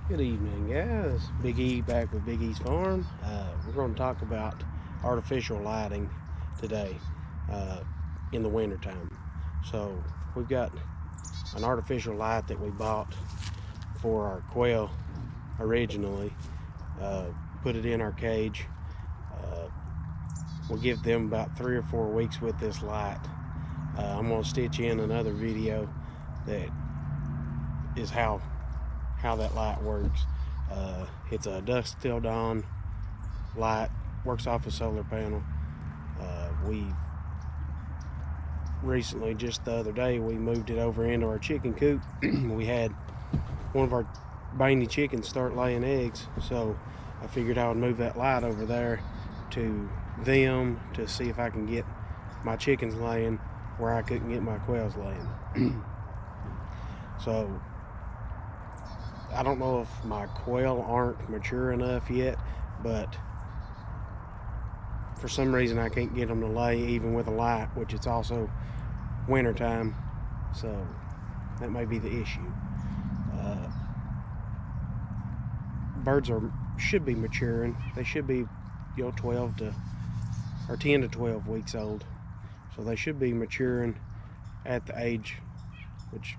Good evening, guys. Big E back with Big E's Farm. We're going to talk about artificial lighting today uh, in the wintertime. So, we've got an artificial light that we bought for our quail originally. Uh, put it in our cage. Uh, we'll give them about 3 or 4 weeks with this light. I'm going to stitch in another video that is how that light works. It's a dusk till dawn light, works off a solar panel. We recently, just the other day, we moved it over into our chicken coop. We had one of our baby chickens start laying eggs, so I figured I would move that light over there to them to see if I can get my chickens laying where I couldn't get my quails laying. So I don't know if my quail aren't mature enough yet, but for some reason I can't get them to lay even with a light, which it's also winter time, so that may be the issue. uh, Birds should be maturing. They should be 12 to or 10 to 12 weeks old, so they should be maturing at the age, which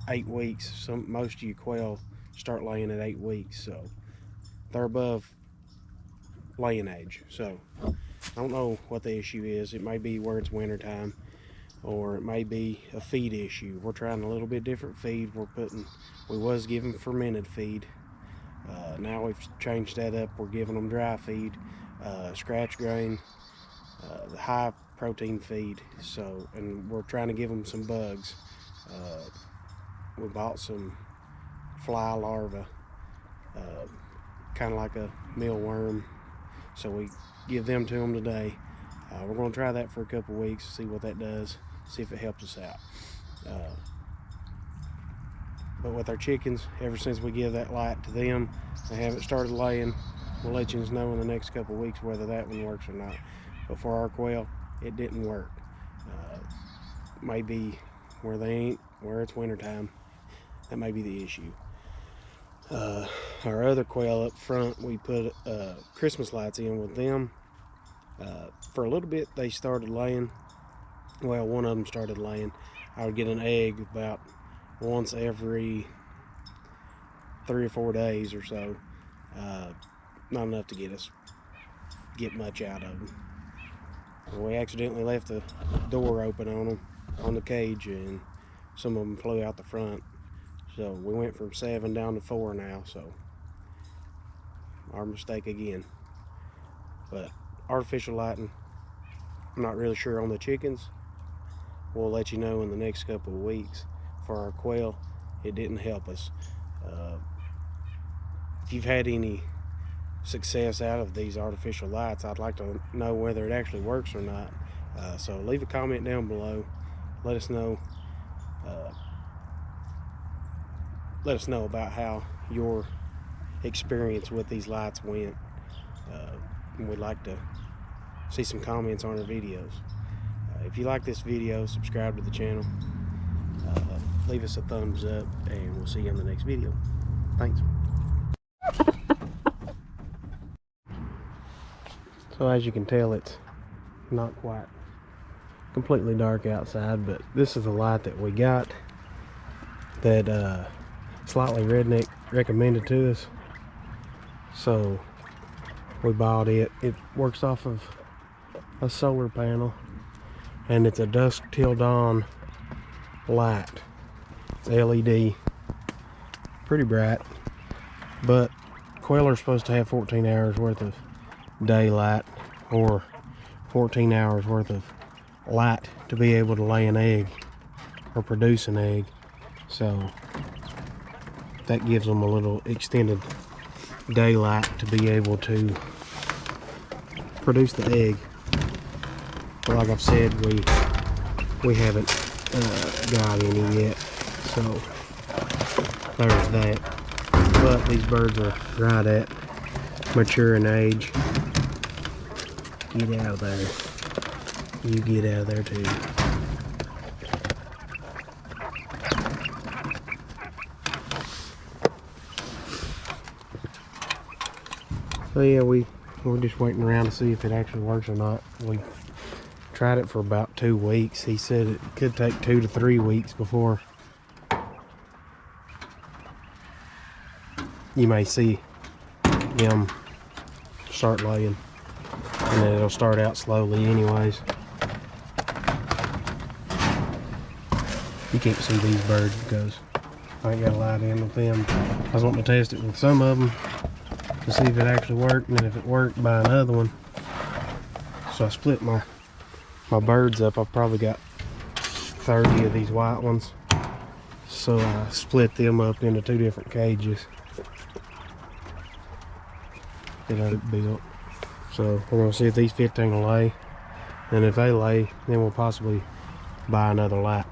8 weeks. Most of you quail start laying at 8 weeks, so they're above laying age. So I don't know what the issue is. It may be where it's winter time, or it may be a feed issue. We're trying a little bit different feed. We was giving fermented feed. Now we've changed that up. We're giving them dry feed, scratch grain, the high protein feed. So, and we're trying to give them some bugs. We bought some fly larvae, uh, kind of like a mealworm. So we give them to them today. We're going to try that for a couple weeks, see what that does, see if it helps us out. But with our chickens, ever since we give that light to them, they haven't started laying. We'll let you know in the next couple weeks whether that one works or not. But for our quail, it didn't work. Maybe where it's wintertime, that may be the issue. Our other quail up front, we put Christmas lights in with them. For a little bit, they started laying. Well, one of them started laying. I would get an egg about once every 3 or 4 days or so. Not enough to get much out of them. We accidentally left the door open on them, on the cage, and some of them flew out the front. So we went from 7 down to 4 now, so our mistake again. But artificial lighting, I'm not really sure on the chickens. We'll let you know in the next couple of weeks. For our quail, it didn't help us. If you've had any success out of these artificial lights, I'd like to know whether it actually works or not. So leave a comment down below. Let us know. Let us know about how your experience with these lights went. We'd like to see some comments on our videos. If you like this video, subscribe to the channel. Leave us a thumbs up, and we'll see you in the next video. Thanks. So as you can tell, it's not quite completely dark outside, but this is a light that we got that Slightly Redneck recommended to us. So we bought it. It works off of a solar panel, and it's a dusk till dawn light. It's LED, pretty bright, but quail are supposed to have 14 hours worth of daylight, or 14 hours worth of light, to be able to lay an egg or produce an egg. So that gives them a little extended daylight to be able to produce the egg. But like I've said, we haven't got any yet, so there's that. But these birds are right at maturing age. Get out of there. You get out of there too. So yeah, we're just waiting around to see if it actually works or not. We tried it for about 2 weeks. He said it could take 2 to 3 weeks before you may see them start laying, and then it'll start out slowly anyways. You can't see these birds because I ain't got a light in with them. I was wanting to test it with some of them to see if it actually worked, and then if it worked, buy another one. So I split my birds up. I've probably got 30 of these white ones, so I split them up into 2 different cages that I built. So we're gonna see if these 15 will lay, and if they lay, then we'll possibly buy another light.